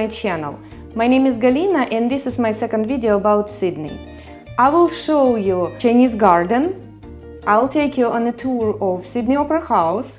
channel. My name is Galina and this is my second video about Sydney. I will show you Chinese garden. I'll take you on a tour of Sydney Opera House.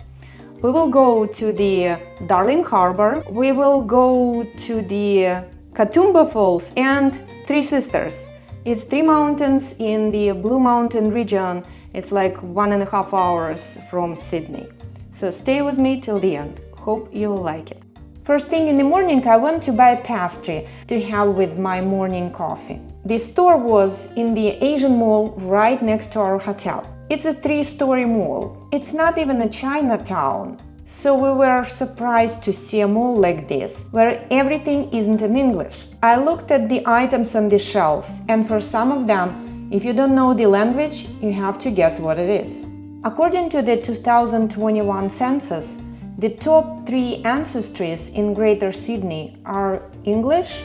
We will go to the Darling Harbour. We will go to the Katoomba Falls and Three Sisters. It's three mountains in the Blue Mountain region. It's like 1.5 hours from Sydney. So stay with me till the end. Hope you will like it. First thing in the morning, I went to buy pastry to have with my morning coffee. The store was in the Asian mall right next to our hotel. It's a 3-story mall. It's not even a Chinatown. So we were surprised to see a mall like this, where everything isn't in English. I looked at the items on the shelves, and for some of them, if you don't know the language, you have to guess what it is. According to the 2021 census, the top 3 ancestries in Greater Sydney are English,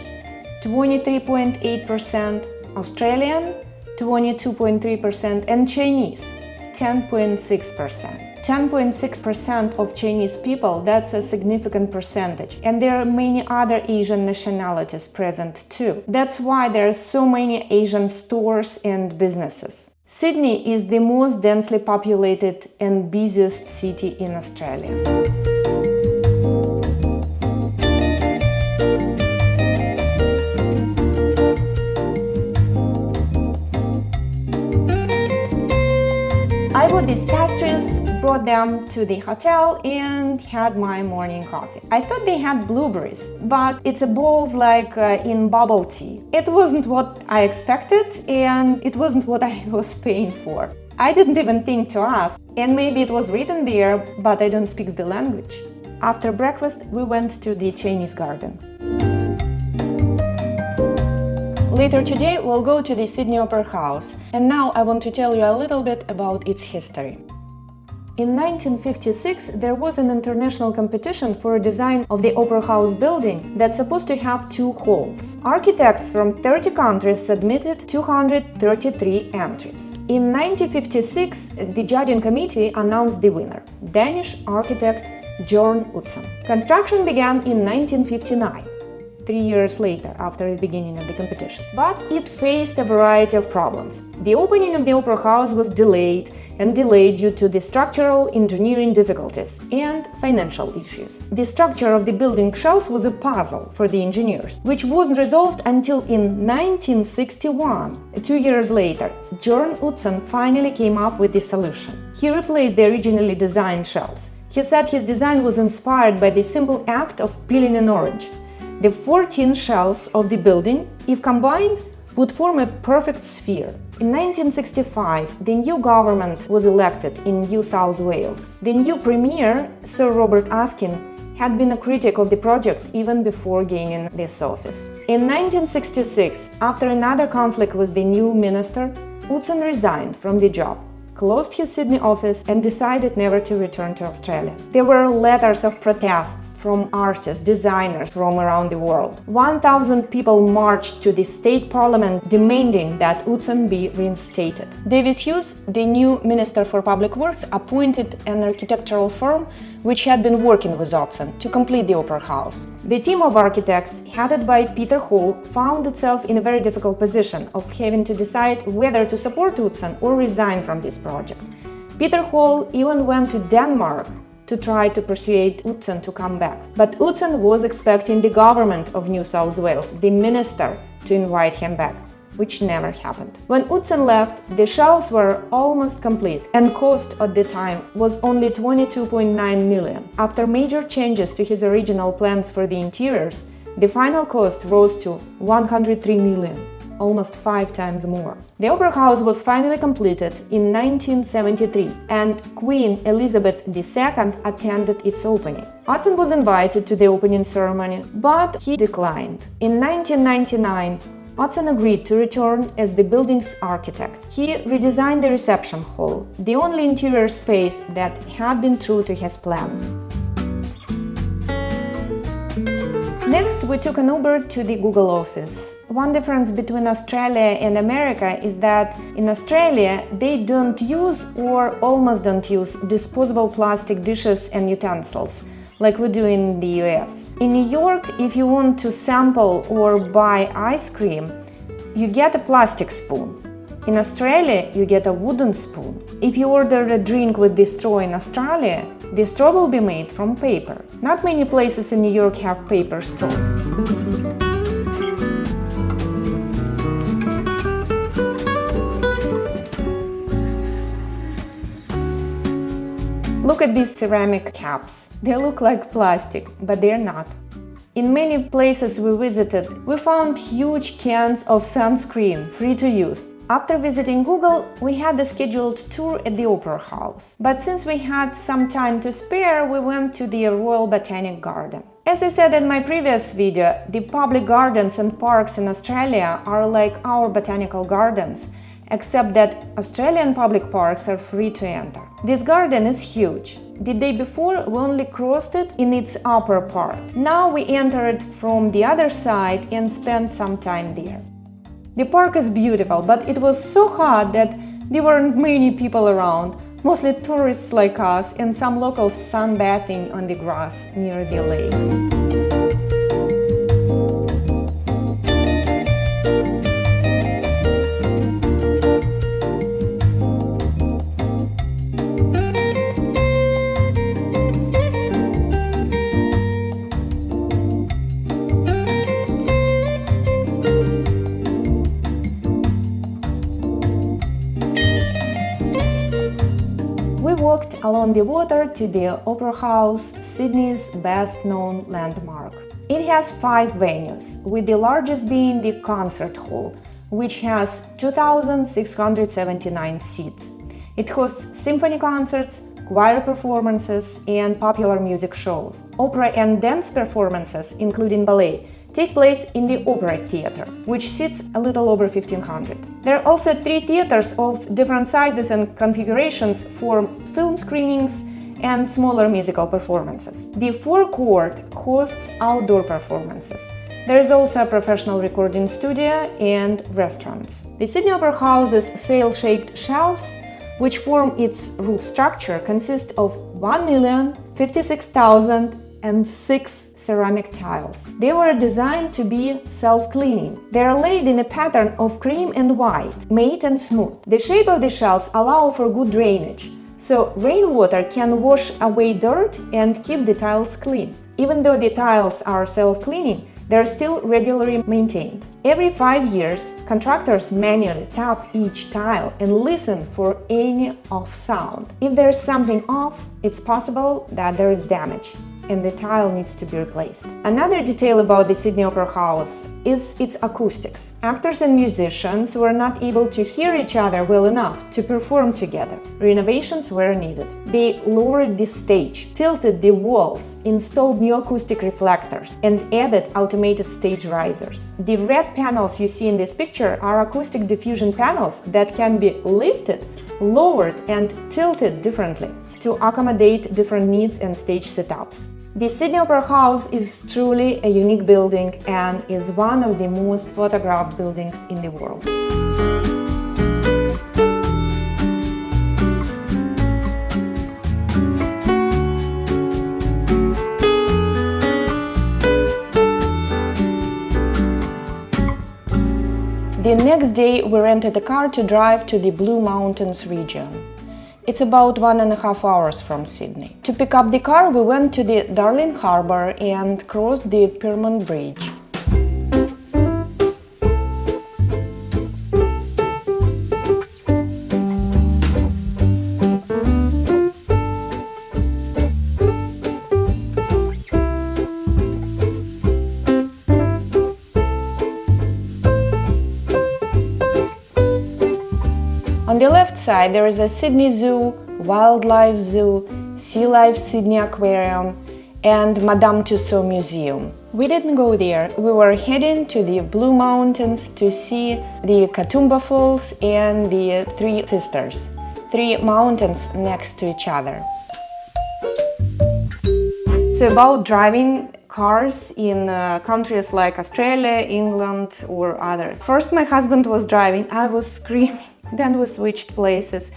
23.8%, Australian, 22.3%, and Chinese, 10.6%. 10.6% of Chinese people, that's a significant percentage. And there are many other Asian nationalities present too. That's why there are so many Asian stores and businesses. Sydney is the most densely populated and busiest city in Australia. I bought these pastries, brought them to the hotel and had my morning coffee. I thought they had blueberries, but it's a balls like in bubble tea. It wasn't what I expected and it wasn't what I was paying for. I didn't even think to ask, and maybe it was written there, but I don't speak the language. After breakfast, we went to the Chinese garden. Later today, we'll go to the Sydney Opera House, and now I want to tell you a little bit about its history. In 1956, there was an international competition for a design of the Opera House building that's supposed to have 2 halls. Architects from 30 countries submitted 233 entries. In 1956, the judging committee announced the winner, Danish architect Jørn Utzon. Construction began in 1959. 3 years later, after the beginning of the competition. But it faced a variety of problems. The opening of the Opera House was delayed due to the structural engineering difficulties and financial issues. The structure of the building shells was a puzzle for the engineers, which wasn't resolved until in 1961. 2 years later, Jørn Utzon finally came up with the solution. He replaced the originally designed shells. He said his design was inspired by the simple act of peeling an orange. The 14 shells of the building, if combined, would form a perfect sphere. In 1965, the new government was elected in New South Wales. The new premier, Sir Robert Askin, had been a critic of the project even before gaining this office. In 1966, after another conflict with the new minister, Utzon resigned from the job, closed his Sydney office and decided never to return to Australia. There were letters of protest from artists, designers from around the world. 1,000 people marched to the state parliament demanding that Utzon be reinstated. David Hughes, the new Minister for Public Works, appointed an architectural firm which had been working with Utzon to complete the Opera House. The team of architects, headed by Peter Hall, found itself in a very difficult position of having to decide whether to support Utzon or resign from this project. Peter Hall even went to Denmark to try to persuade Utzon to come back. But Utzon was expecting the government of New South Wales, the minister, to invite him back, which never happened. When Utzon left, the shells were almost complete, and cost at the time was only $22.9 million. After major changes to his original plans for the interiors, the final cost rose to $103 million. Almost 5 times more. The Opera House was finally completed in 1973 and Queen Elizabeth II attended its opening. Utzon was invited to the opening ceremony, but he declined. In 1999, Utzon agreed to return as the building's architect. He redesigned the reception hall, the only interior space that had been true to his plans. Next, we took an Uber to the Google office. One difference between Australia and America is that in Australia they don't use or almost don't use disposable plastic dishes and utensils, like we do in the US. In New York, if you want to sample or buy ice cream, you get a plastic spoon. In Australia, you get a wooden spoon. If you order a drink with the straw in Australia, the straw will be made from paper. Not many places in New York have paper straws. Look at these ceramic caps. They look like plastic, but they're not. In many places we visited, we found huge cans of sunscreen, free to use. After visiting Google, we had a scheduled tour at the Opera House. But since we had some time to spare, we went to the Royal Botanic Garden. As I said in my previous video, the public gardens and parks in Australia are like our botanical gardens, except that Australian public parks are free to enter. This garden is huge. The day before, we only crossed it in its upper part. Now we enter it from the other side and spend some time there. The park is beautiful, but it was so hot that there weren't many people around, mostly tourists like us and some locals sunbathing on the grass near the lake. We walked along the water to the Opera House, Sydney's best-known landmark. It has 5 venues, with the largest being the concert hall, which has 2,679 seats. It hosts symphony concerts, choir performances, and popular music shows. Opera and dance performances, including ballet, take place in the Opera Theatre, which seats a little over 1,500. There are also 3 theatres of different sizes and configurations for film screenings and smaller musical performances. The forecourt hosts outdoor performances. There is also a professional recording studio and restaurants. The Sydney Opera House's sail-shaped shells, which form its roof structure, consist of 1,056,006 ceramic tiles. They were designed to be self-cleaning. They are laid in a pattern of cream and white, matte and smooth. The shape of the shells allow for good drainage, so rainwater can wash away dirt and keep the tiles clean. Even though the tiles are self-cleaning, they are still regularly maintained. Every 5 years, contractors manually tap each tile and listen for any off sound. If there is something off, it's possible that there is damage and the tile needs to be replaced. Another detail about the Sydney Opera House is its acoustics. Actors and musicians were not able to hear each other well enough to perform together. Renovations were needed. They lowered the stage, tilted the walls, installed new acoustic reflectors, and added automated stage risers. The red panels you see in this picture are acoustic diffusion panels that can be lifted, lowered, and tilted differently to accommodate different needs and stage setups. The Sydney Opera House is truly a unique building and is one of the most photographed buildings in the world. The next day, we rented a car to drive to the Blue Mountains region. It's about 1.5 hours from Sydney. To pick up the car, we went to the Darling Harbour and crossed the Pyrmont Bridge. On the left side, there is a Sydney Zoo, Wildlife Zoo, Sea Life Sydney Aquarium, and Madame Tussauds Museum. We didn't go there. We were heading to the Blue Mountains to see the Katoomba Falls and the Three Sisters, 3 mountains next to each other. It's about driving cars in countries like Australia, England, or others. First, my husband was driving. I was screaming. Then we switched places.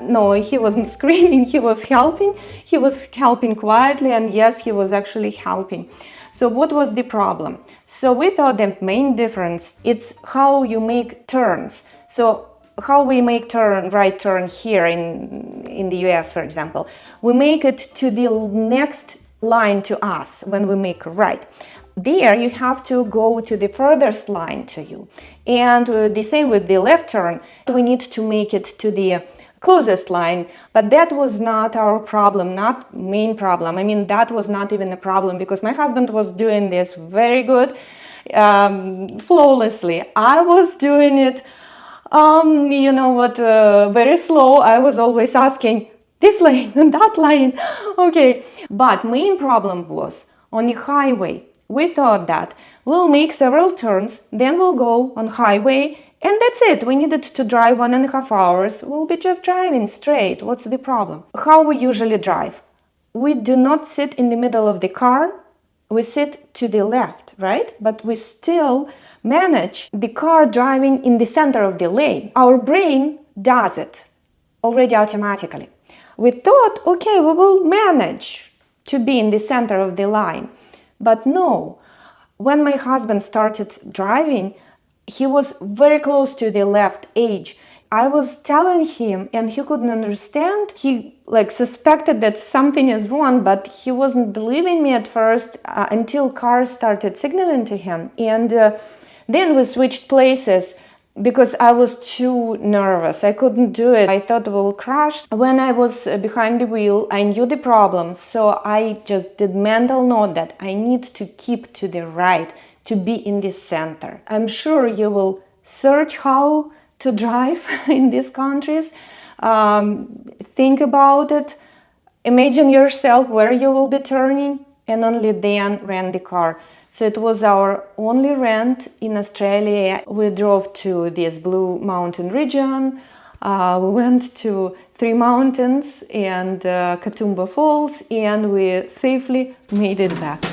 No, he wasn't screaming, he was helping. He was helping quietly, and yes, he was actually helping. So what was the problem? So we thought the main difference, it's how you make turns. So how we make right turn here in the US, for example. We make it to the next line to us when we make a right. There you have to go to the furthest line to you. And the same with the left turn. We need to make it to the closest line, but that was not our problem, not main problem. I mean, that was not even a problem because my husband was doing this very good, flawlessly. I was doing it, you know what, very slow. I was always asking, this lane and that lane, okay. But main problem was on the highway. We thought that we'll make several turns, then we'll go on highway, and that's it. We needed to drive 1.5 hours. We'll be just driving straight. What's the problem? How we usually drive? We do not sit in the middle of the car. We sit to the left, right? But we still manage the car driving in the center of the lane. Our brain does it already automatically. We thought, okay, we will manage to be in the center of the line. But no, when my husband started driving, he was very close to the left edge. I was telling him and he couldn't understand. He suspected that something is wrong, but he wasn't believing me at first until cars started signaling to him. And then we switched places because I was too nervous. I couldn't do it. I thought we'll crash. When I was behind the wheel, I knew the problem. So I just did mental note that I need to keep to the right, to be in the center. I'm sure you will search how to drive in these countries. Think about it. Imagine yourself where you will be turning and only then rent the car. So it was our only rent in Australia. We drove to this Blue Mountain region. We went to 3 mountains and Katoomba Falls, and we safely made it back.